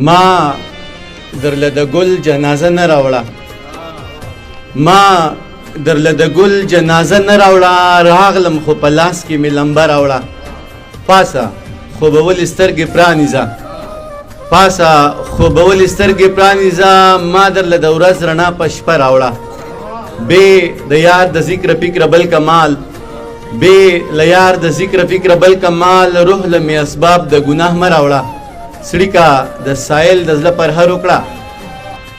ما درله د ګل جنازه نه راوړه ما درله د ګل جنازه نه راوړه راغلم خو په لاس کې مې لمبه راوړه پاسه خوبول سترګې پرانیزه پاسه خوبول سترګې پرانیزه ما درله د ورځ رڼا په شپه راوړه بې د یار د ذکر فکر بل کمال بې له یار د ذکر فکر بل کمال روح له مې اسباب د ګناه مه راوړه سړي کا د سایل د زړه پر هر وکړه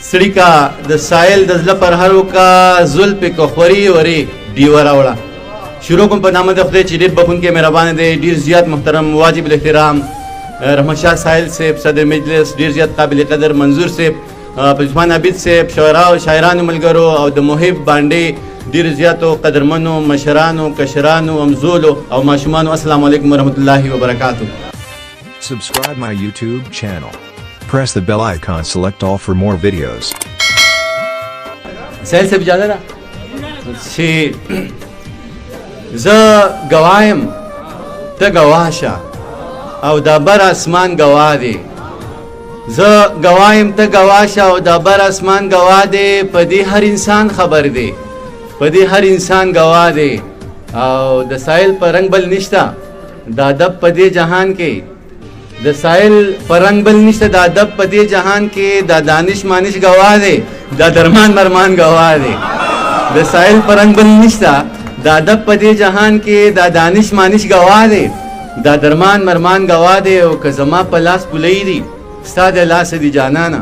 سړي کا د سایل د زړه پر هر وکړه زلفې که خوري ورې ډیوه راوړه شروع کوم په نامه د خدای چې ډېر بخښونکی مهربان دی ډېر زیات محترم واجب الاحترام رحمت شاه ساحل صاحب صدر مجلس ډېر زیات قابل قدر منظور صاحب عثمان عبید صاحب شعرا او شاعرانو ملګرو او د محب باندې ډېر زیاتو قدرمنو مشرانو کشرانو امزولو او ماشومانو السلام علیکم ورحمت الله وبرکاتہ. Subscribe my YouTube channel. Press the bell icon, select all for more videos. سهل صاحب اجازه ده چې زه ګوایم ته ګواه شه او دا بر اسمان ګواه دی زه ګوایم ته ګواه شه او دا بر اسمان ګواه دی په دې هر انسان خبر دی په دې هر انسان ګواه دی او د ساحل په رنګ بل نشته د ادب په دې جهان کې د ساحل پر رنگ بل نشته د ادب په دې جهان کې د دانش مانش ګواه دی د درمان مرمان ګواه دی د ساحل پر رنگ بل نشته د ادب په دې جهان کې د دانش مانش ګواه دی د درمان مرمان ګواه دی او که زما په لاس پولی دی ستا د لاس دی جانانا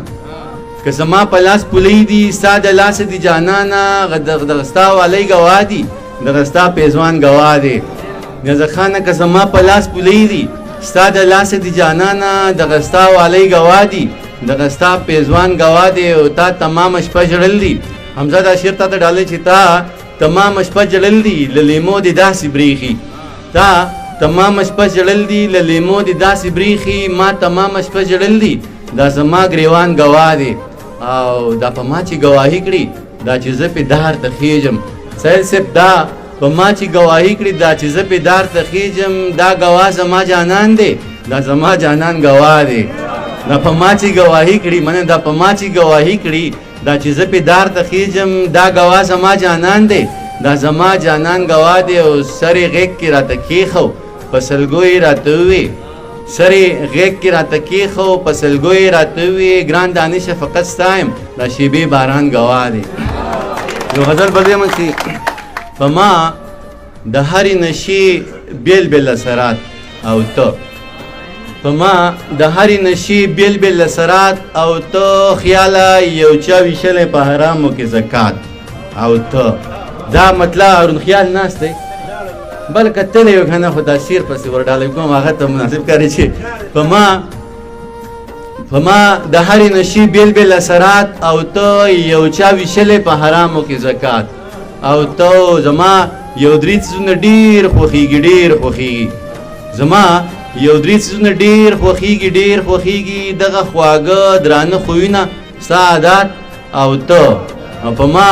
که زما په لاس پولی دی ستا د لاس دی جانانا دغه ستا والی ګواه دی دغه ستا پیزوان ګواه دی نظر خانه که زما په لاس پولی دی ستا د لاس دی جانانا دغه ستا والی ګواه دی دغه ستا پیزوان ګواه دی او تا تمام شپه ژړل دي حمزه دا شعر تا ته ډالۍ چې تا تمام شپه ژړل دي له لیمو دې داسې بریښي تا تمام شپه ژړل دي له لیمو دې داسې بریښي ما تمام شپه ژړل دي دا زما ګریوان ګواه دی او دا په ما چې ګواهي کړي دا چې زه پې دار ته خیږم سهیل صاحب دا په ما چې ګواهي کړي دا چې زه پې دار ته خیږم دا ګواه زما جانان دی دا زما جانان ګواه دی دا په ما چې ګواهي کړي منه دا په ما چې ګواهي کړي دا چې زه پې دار ته خیږم دا ګواه زما جانان دی دا زما جانان ګواه دی او سر یې غیږ کې راته کېښو په سلګو یې راته ووې سر یې غیږ کې راته کېښو په سلګو یې راته ووې ګران دانشه فقط ستا یم دا شیبې باران ګواه دی یو غزل به ویم چې په ما د هرې نشي بیل بیل اثرات او ته په ما د هرې نشي بیل بیل اثرات او ته خیاله یو چا ویشلی په حرامو کې زکات او ته دا مطلب ارون خیال ناست دی بل کتلی یو که نه خو دا شعر پسې ورډالۍ کوم هغه ته مناسب کاري چې په ما د هرې نشي بیل بیل اثرات او ته یو چا ویشلی په حرامو کې زکات او ته زما یو درې څیزونه ډېر خوښېږي ډېر خوښېږي زما یو درې څیزونه ډېر خوښېږي ډېر خوښېږي دغه خواږه درانه خویونه ستا عادات او ته په ما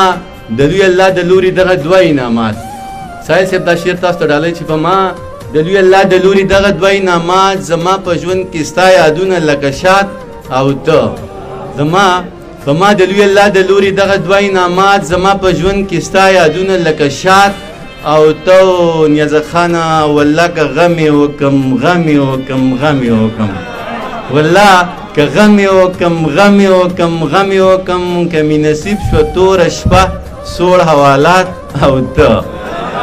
د لوی الله د لوري دغه دوه انعامات ساحل صاحب دا شعر تاسو ته ډالۍ چې په ما د لوی الله د لوري دغه دوه انعامات زما په ژوند کې ستا یادونه لکه شات او ته زما په ما د لوی الله د لوري دغه دوه انعامات زما په ژوند کې ستا یادونه لکه شات او ته نیازه خانه والله که غم یې وکم غم یې وکم غم یې وکم والله که غم یې وکم غم یې وکم غم یې وکم که مې نصیب شوه توره شپه سوړ حوالات او ته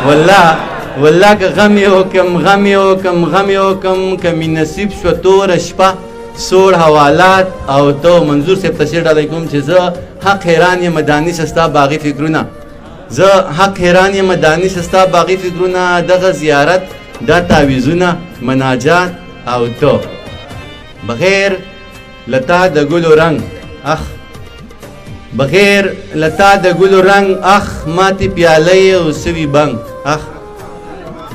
والله که غم یې وکم غم یې وکم غم یې وکم که مې نصیب شوه توره شپه سوړ حوالات او ته منظور صاحب ته شعر ډالۍ کوم چې زه حق حیران یم دانش ستا باغي فکرونه زه حق حیران یم دانش ستا باغي فکرونه دغه زیارت دا تعویذونه مناجات او ته بغیر لتا د ګلو رنگ اخ بغیر لتا د ګلو رنگ اخ ماتې پیالۍ او سوي بنګ اخ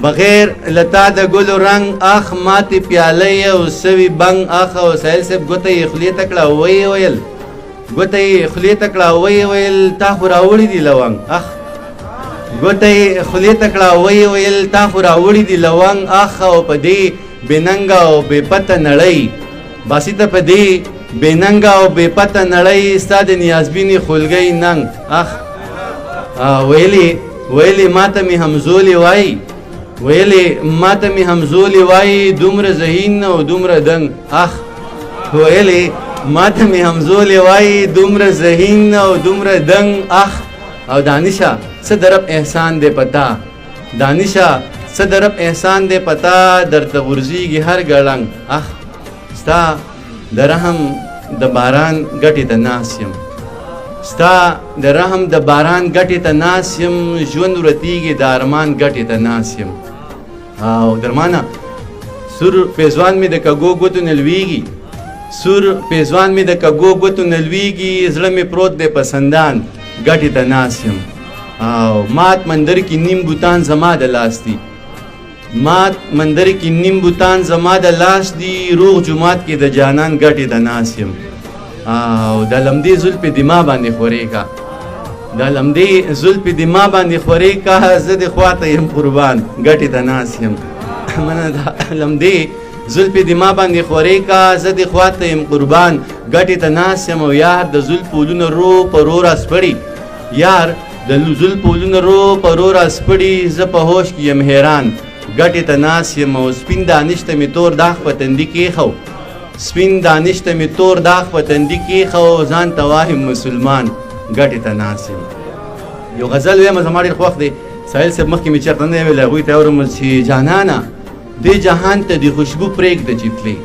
بغیر لتا د ګلو رنگ اخ ماتې پیالۍ او سوي بنګ اخ او سهیل صاحب ګوته یې خولې ته کړه ویې ویل ګوته یې خولې ته کړه ویې ویل تا خو راوړي دي لونګ اخ ګوته یې خولې ته کړه ویې ویل تا خو راوړي دي لونګ اخ او په دې بې ننګه او بې پته نړۍ باسي ته په دې بې ننګه او بې پته نړۍ ستا د نیازبینې خولګۍ ننګ اخ ویلې ماته مې همزولې وایي ویلې ماته مې همزولې وایي دومره ذهین او دومره دنګ اخ ویلې ماته مې همزولې وایي دومره ذهین او دومره دنګ اخ او دانشه څه درب احسان دې پتا دانشه څه درب احسان دې پتا درته غورځېږي هر ګړنګ اخ ستا د رحم د باران ګټې ته ناست یم ستا د رحم د باران ګټې ته ناست یم ژوند ورتېږي د ارمان ګټې ته ناست یم او درمانه سور پیزوان مې د کږو ګوتو نه لویږي سور پیزوان مې د کږو ګوتو نه لویږي زړه مې پروت دی په سندان ګټې ته ناست یم او مات مندر کې نیم بوتان زما د لاس دي مات مندر کې نیم بوتان زما د لاس دي روغ جماعت کې د جانان ګټې ته ناست یم او د لمدې زلفې دما باندې خورې کا د لمدې زلفې دما باندې خورې کا زه د خواته یم قربان ګټې ته ناست یم منه د لمدې زلفې دما باندې خورې کا زه د خواته یم قربان ګټې ته ناست یم او یار د زلفو لونه رو په رو راسپړي یار د زلفو لونه رو په رو راسپړي زه په هوش کې یم حیران ګټې ته ناست یم او سپین دانش ته مې تور داغ په تندي کېښو سپین دانش ته مې تور داغ په تندي کېښو ځان ته وایم مسلمان ګټې ته ناست یم یو غزل ویم زما ډېر خوښ دی ساحل صاحب مخکې مې چېرته نه ویل هغوی ته اورم چې جانانه دې جهان ته د خوشبو پرېږده چې تلې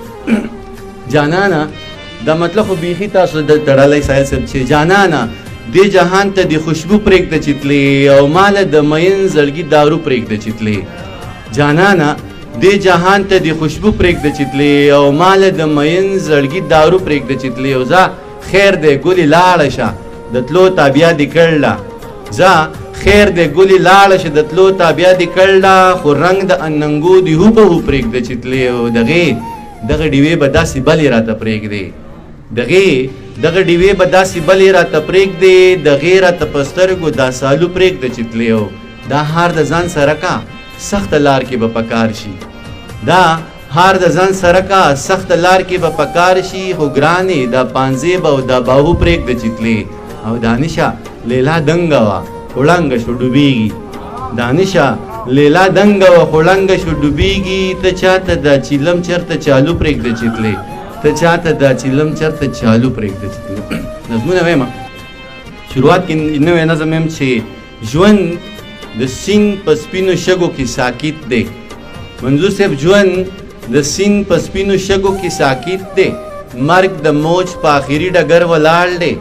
جانانه دا مطلب خو بیخي تاسو د تړلی ساحل صاحب چې جانانه دې جهان ته د خوشبو پرېږده چې تلې او ماله د مین زړګي دارو پرېږده چې تلې جانانه دې جهان ته د خوشبو پرېږده چې تلې او ماله د مین زړګي دارو پرېږده چې تلې او ځه خیر دی ګلې لاړه شه د تلو تابیا دې کړله ځه خیر دی ګلې لاړه شه د تلو تابیا دې کړله خو رنګ د اننګو د هو به هو پرېږده چې تلې او دغه ډیوې به داسې بلې راته پرېږدې دغه ډیوې به داسې بلې راته پرېږدې دغې راته په سترګو دا سالو پرېږده چې تلې او دا هار د ځان سره کا سخت لار کې به پکار شي دا هار د ځان سره کا سخت لار کې به پکار شي خو ګرانې دا پانځې به او دا باهو پرېږده چې تلې او دانشه لیلا دنګه وه خړنګه شو ډوبېږي دانشه لیلا دنګه وه خړنګه شو ډوبېږي ته چاته دا چیلم چېرته چالو پرېږده چې تلې ته چاته دا چیلم چېرته چالو پرېږده چې تلې نظمونه ویمه شروعات کې نوی نظم یم چې ژوند د سیند په سپینو شګو کې ساکت دی منظور صاحب ژوند د سیند په سپینو شګو کې ساکت دی مرګ د موج په آخري ډګر ولاړ دی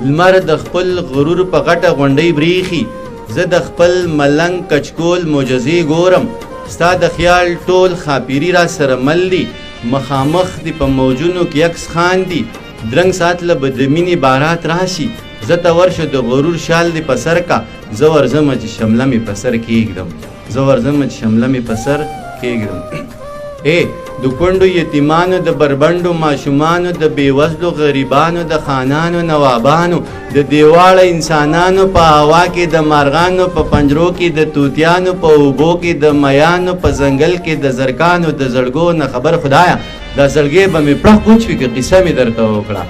لمر د خپل غرور په غټه غونډۍ بریښي زه د خپل ملنګ کچکول معجزې ګورم ستا د خیال ټول خاپیري را سره مل دي مخامخ دي په موجونو کې عکس خاندي درنګ ساتله به د مینې بارات راشي زه ته ورشه د غرور شال دې په سر کا زه ورځمه چې شمله مې په سر کېږدم زه ورځمه چې شمله مې په سر کېږدم د کونډو یتیمانو د بربنډو ماشومانو د بېوزلو غریبانو د خانانو نوابانو د دیواړه انسانانو په هوا کې د مارغانو په پنجرو کې د توتیانو په اوبو کې د میانو په ځنګل کې د زرکانو د زړګو نه خبر خدایا دا زړګی به مې پړه کوچ وي که قصه مې درته وکړه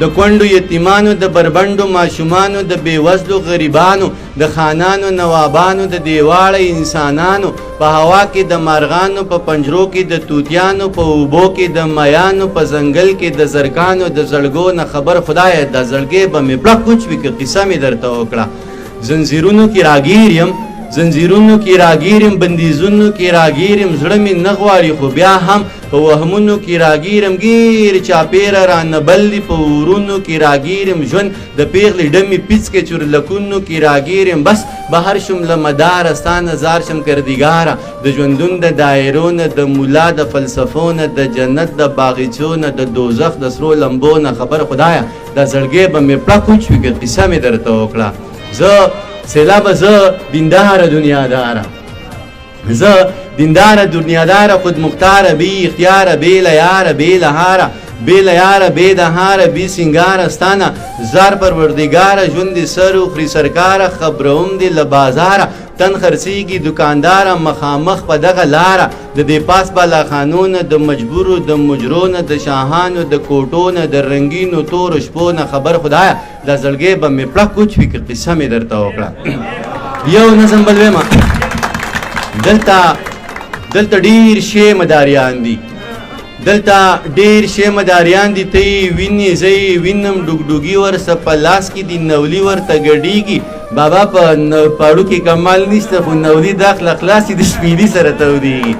د کونډو یتیمانو د بربنډو ماشومانو د بېوزلو غریبانو د خانانو نوابانو د دیواړه انسانانو په هوا کې د مارغانو په پنجرو کې د توتیانو په اوبو کې د میانو په ځنګل کې د زرکانو د زړګو نه خبر خدایا دا زړګی به مې پړه کوچ وي که قصه مې درته وکړه زنځیرونو کې راګیر یم زنځیرونو کې راګیر یم بندیزونو کې راګیر یم زړه مې نه غواړي خو بیا هم په وهمونو کې راګیر یم ګیر چاپېره رانه بل دي په ورونو کې راګیر یم ژوند د پیغلې ډمې پیڅ کې چورلکونو کې راګیر یم بس بهر شم له مداره ستا نظار شم کردګاره د ژوندون د دایرو نه د مولا د فلسفو نه د جنت د باغچو نه د دوزخ د سرو لمبو نه خبر خدایا دا زړګی به مې پړه کوچ وي که قصه مې درته وکړه زه سیلابه زه دینداره دنیاداره زه دینداره دنیاداره خود مختاره بی اختیاره بی لیاره بی لهاره بی لیاره بی دهاره بی سنگاره ستانه زار پروردگاره ژوند دې سر وخوري سرکاره خبروم دې له بازاره تن خرڅیږي دکاندار مخامخ په دغه لاره د دې پاس بالا خانونه د مجبورو د مجرونه د شاهانو د کوټونه د رنگینو تور شپو نه خبر خدایا دا زړګی به مې پړه کوچ وي که قصه مې درته وکړه یو نظم بل ویمه دلته ډیر شی مداریان دي دلته ډیر شی مداریان دي ته یې وینې زه یې وینم ډوګډوګي ورسه په لاس کې دي نولي ورته ګډېږي بابا په پاړو کې کمال نشته خو نولي داخله خلاصې د شپېلي سره تودېږي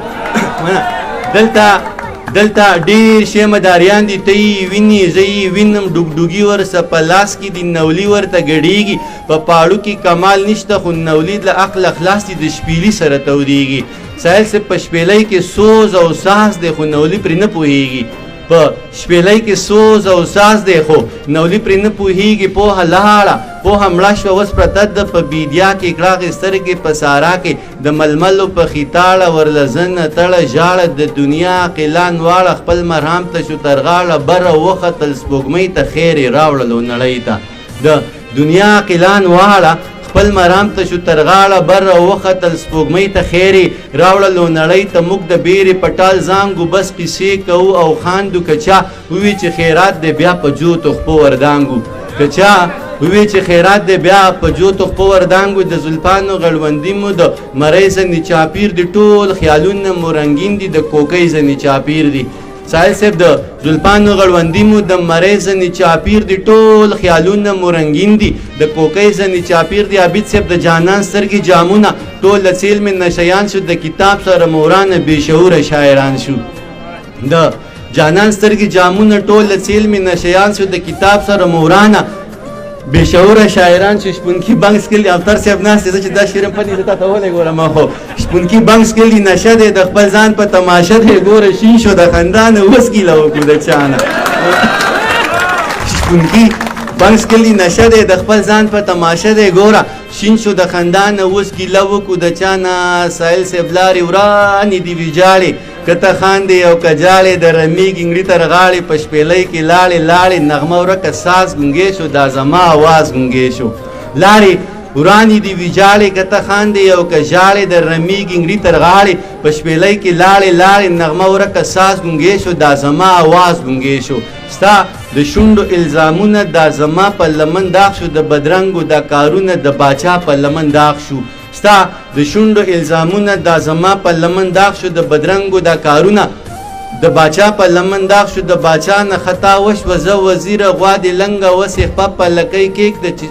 دلته ډیر شی مداریان دي ته یې وینې زه یې وینم ډوګډوګي ورسه په لاس کې دي نولي ورته ګډېږي په پاړو کې کمال نشته خو نولي له عقله خلاص دي د شپېلي سره تودېږي ساحل سے په شپېلۍ کې سوز او ساز دی خو نولي پرې نه پوهېږي په شپېلۍ کې سوز او ساز دی خو نولي پرې نه پوهېږي پوهه لاړه پوهه مړه شوه اوس پرته ده په بیدیا کې کړاغې سترګې په سارا کې د ململو په خیتاړه ورله زنه تړه ژاړه د دنیا قلان واړه خپل مرهم ته شو تر غاړه بره وختل سپوږمۍ ته خیر یې راوړلو نړۍ ته د دنیا قلان واړه خپل مرام ته شو تر غاړه بره وختل سپوږمۍ ته خیرې راوړلو نړۍ ته موږ د بیرې پټال زانګو بس قیسې کوو او خاندو که چا ووي چې خیرات دی بیا په جوتو خپو وردانګو که چا ووي چې خیرات دی بیا په جوتو خپو وردانګو د زلفانو غړوندي مو د مرۍ ځنې چاپیر دي ټول خیالونه مو رنګین دي د کوکۍ ځنې چاپیر دي ساحل صاحب د زلفانو غړوندي مو د مرۍ ځنې چاپیر دي ټول خیالونه مو رنګین دي د کوکۍ ځنې چاپیر دي عابد صاحب د جانان سترګې جامونه ټول له څیل مې نشیان شو د کتاب سره مورانه بې شعوره شاعران شو د جانان سترګې جامونه ټول له څیل مې نشیان شو د کتاب سره مورانه بې شعوره شاعران چې شپونکي بنګ سکل افتر صاحب ناست دی زه چې دا شعر هم پنې زه تا ته ولېږولم خو شپونکي بنګ سکل دی نشه دی د خپل ځان په تماشه دی ګوره شین شو د خندا نه اوس ګیله وکړو د چا نه شپونکي بنګ سکل دی نشه دی د خپل ځان په تماشه دی ګوره شین شو د خندا نه اوس ګیله وکړو د چا نه ساحل صاحب لارې ورانې دي ویجاړې که ته خاندې او که جاړې د رمې ګنګړي تر غاړې په شپېلۍ کې لاړې لاړې نغمه ورکه ساز ګونګې شو دا زما آواز ګونګې شو لاړې ورانې دي ویجاړې که ته خاندې او که جاړې د رمې ګنګړي تر غاړې په شپېلۍ کې لاړې لاړې نغمه ورکه ساز ګونګې شو دا زما آواز ګونګې شو ستا د شونډو الزامونه دا زما په لمن داغ شو د بدرنګو دا کارونه د باچا په لمن داغ شو ستا د شونډو الزامونه دا زما په لمن داغ شو د بدرنګو دا کارونه د باچا په لمن داغ شو د باچا نه خطا وشوه زه وزیره غوا دې لنګه وسې خپه په لکۍ کېږده چې